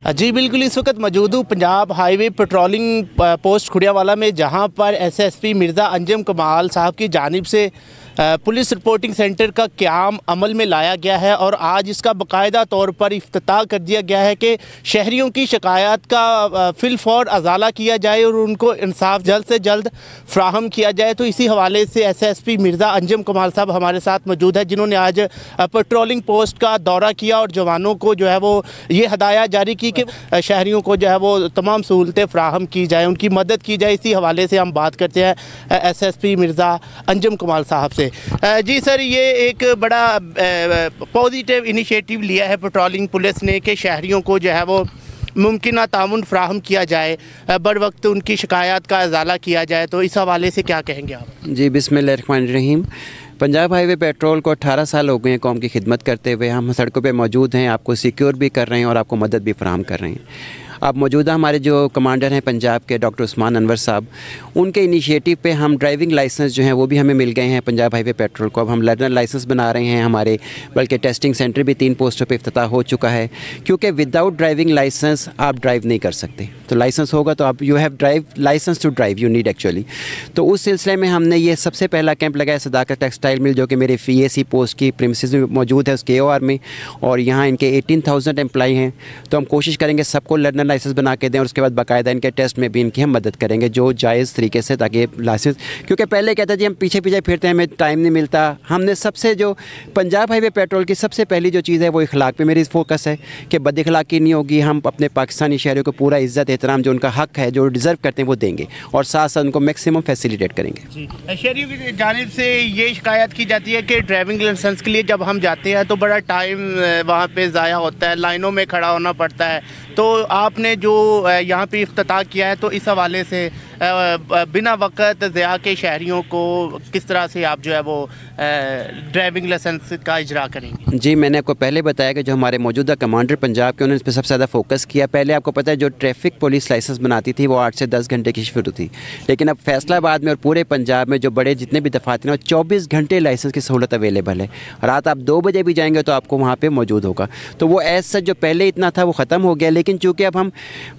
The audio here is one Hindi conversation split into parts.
जी बिल्कुल, इस वक्त मौजूद हूँ Punjab highway patrolling post Khurianwala में, जहाँ पर एसएसपी मिर्ज़ा अंजुम कमाल साहब की जानिब से पुलिस रिपोर्टिंग सेंटर का क़याम अमल में लाया गया है और आज इसका बाकायदा तौर पर इफ्तिताह कर दिया गया है कि शहरियों की शिकायत का फिलफौर अजाला किया जाए और उनको इंसाफ जल्द से जल्द फ्राहम किया जाए। तो इसी हवाले से एसएसपी मिर्ज़ा अंजुम कमाल साहब हमारे साथ मौजूद है, जिन्होंने आज पेट्रोलिंग पोस्ट का दौरा किया और जवानों को जो है वो ये हदायत जारी की कि शहरियों को जो है वो तमाम सहूलतें फ्राहम की जाए, उनकी मदद की जाए। इसी हवाले से हम बात करते हैं एसएसपी मिर्ज़ा अंजुम कमाल साहब से। जी सर, ये एक बड़ा पॉजिटिव इनिशिएटिव लिया है पेट्रोलिंग पुलिस ने कि शहरियों को जो है वो मुमकिन ताउन फ्राहम किया जाए, बर वक्त उनकी शिकायत का अजाला किया जाए। तो इस हवाले से क्या कहेंगे आप? जी बिस्मिल्लाहिर्रहमानिर्रहीम। पंजाब हाईवे पेट्रोल को 18 साल हो गए हैं कौम की खिदमत करते हुए। हम सड़कों पे मौजूद हैं, आपको सिक्योर भी कर रहे हैं और आपको मदद भी फराहम कर रहे हैं। अब मौजूदा हमारे जो कमांडर हैं पंजाब के डॉक्टर उस्मान अनवर साहब, उनके इनिशिएटिव पे हम ड्राइविंग लाइसेंस जो हैं वो भी हमें मिल गए हैं पंजाब हाईवे पेट्रोल को। अब हम लर्नर लाइसेंस बना रहे हैं हमारे, बल्कि टेस्टिंग सेंटर भी 3 पोस्टों पे इफ्तिताह हो चुका है, क्योंकि विदाउट ड्राइविंग लाइसेंस आप ड्राइव नहीं कर सकते। तो लाइसेंस होगा तो आप you have drive licence to drive you need actually. तो उस सिलसिले में हमने ये सबसे पहला कैंप लगाया सदाकत टेक्सटाइल मिल, जो कि मेरे FEAC पोस्ट की प्रीमिसेस में मौजूद है, उस KOR में, और यहाँ इनके 18,000 एम्प्लॉई हैं। तो हम कोशिश करेंगे सबको लर्नर लाइसेंस बना के दें और उसके बाद बाकायदा इनके टेस्ट में भी इनकी हम मदद करेंगे जो जायज़ तरीके से, ताकि लाइसेंस, क्योंकि पहले कहता है जी हम पीछे पीछे फिरते हैं, हमें टाइम नहीं मिलता। हमने सबसे जो पंजाब हाईवे पेट्रोल की सबसे पहली जो चीज़ है वो इखलाक पे मेरी फोकस है कि बद इखलाकी नहीं होगी। हम अपने पाकिस्तानी शहरियों को पूरा इज़्ज़त एहतराम, जो उनका हक़ है, जो डिज़र्व करते हैं, वो देंगे और साथ साथ उनको मैक्सिमम फैसिलिटेट करेंगे। शहरियों की जानिब से ये शिकायत की जाती है कि ड्राइविंग लाइसेंस के लिए जब हम जाते हैं तो बड़ा टाइम वहाँ पे ज़ाया होता है, लाइनों में खड़ा होना पड़ता है। तो आपने जो यहाँ पे इफ्तिताह किया है, तो इस हवाले से बिना वक्त ज़िया के शहरियों को किस तरह से आप जो है वो ड्राइविंग लाइसेंस का इजरा करेंगे? जी, मैंने आपको पहले बताया कि जो हमारे मौजूदा कमांडर पंजाब के, उन्होंने इस पर सबसे ज़्यादा फोकस किया। पहले आपको पता है जो ट्रैफिक पुलिस लाइसेंस बनाती थी वो 8 से 10 घंटे की शुरू थी, लेकिन अब फैसलाबाद में और पूरे पंजाब में जो बड़े जितने भी दफातर हैं 24 घंटे लाइसेंस की सहूलत अवेलेबल है। रात आप 2 बजे भी जाएंगे तो आपको वहाँ पर मौजूद होगा। तो वो एज सच जो पहले इतना था वो ख़त्म हो गया, लेकिन चूँकि अब हम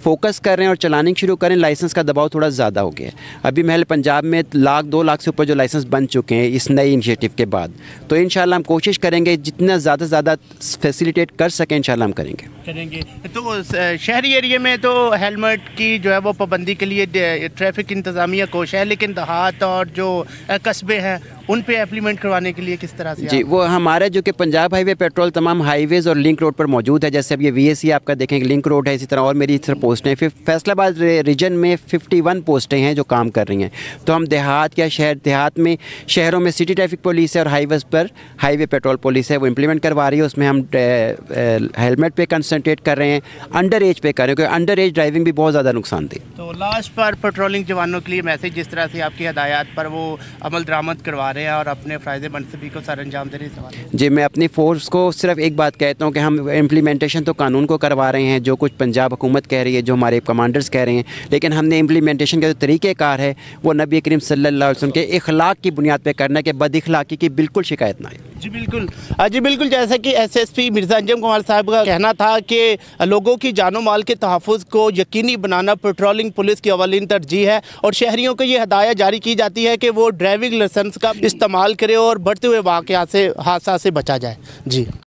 फोकस कर रहे हैं और चलाने शुरू करें, लाइसेंस का दबाव थोड़ा ज़्यादा हो गया है। अभी महल पंजाब में 1-2 लाख से ऊपर जो लाइसेंस बन चुके हैं इस नए इनिशिएटिव के बाद। तो इंशाल्लाह हम कोशिश करेंगे जितना ज़्यादा से ज़्यादा फैसिलिटेट कर सकें, इंशाल्लाह हम करेंगे। तो शहरी एरिया में तो हेलमेट की जो है वो पाबंदी के लिए ट्रैफिक इंतज़ामिया कोश है, लेकिन देहात और जो कस्बे हैं उन पे इम्प्लीमेंट करवाने के लिए किस तरह से? जी, वो हमारे जो कि पंजाब हाईवे पेट्रोल तमाम हाईवेज़ और लिंक रोड पर मौजूद है। जैसे अब ये VAC आपका देखेंगे लिंक रोड है, इसी तरह और मेरी इस तरह पोस्टें हैं। फिर फैसलाबाद रीजन में 51 पोस्टें हैं जो काम कर रही हैं। तो हम देहात या देहात में, शहरों में सिटी ट्रैफिक पुलिस है और हाईवेज़ पर हाईवे पेट्रोल पुलिस है, वो इम्प्लीमेंट करवा रही है। उसमें हम हेलमेट पे कंसंट्रेट कर रहे हैं, अंडर एज पे कर रहे हैं, क्योंकि अंडर एज ड्राइविंग भी बहुत ज़्यादा नुकसानदेह। तो लास्ट पर पेट्रोलिंग जवानों के लिए मैसेज, जिस तरह से आपकी हदायत पर वो अमल दरामद करवा रहे हैं और अपने फ़राइज़ मनसबी को सर अंजाम दे रहे हैं। जी, मैं अपनी फ़ोर्स को सिर्फ एक बात कहता हूँ कि हम इम्प्लीमेंटेशन तो कानून को करवा रहे हैं, जो कुछ पंजाब हुकूमत कह रही है, जो हमारे कमांडर्स कह रहे हैं, लेकिन हमने इम्प्लीमेंटेशन का जो तरीक़ेकार है वो नबी करीम सल्लल्लाहु अलैहि वसल्लम के इखलाक की बुनियाद पर करना है कि बद इखलाकी की बिल्कुल शिकायत ना आए। जी बिल्कुल, जैसा कि एसएसपी मिर्ज़ा अंजुम कमाल साहब का कहना था कि लोगों की जानो माल के तहफ़्फ़ुज़ को यकीनी बनाना पेट्रोलिंग पुलिस की अवलीन तरजीह है और शहरियों को ये हदायत जारी की जाती है कि वो ड्राइविंग लाइसेंस का इस्तेमाल करे और बढ़ते हुए वाक़यात से, हादसा से बचा जाए। जी।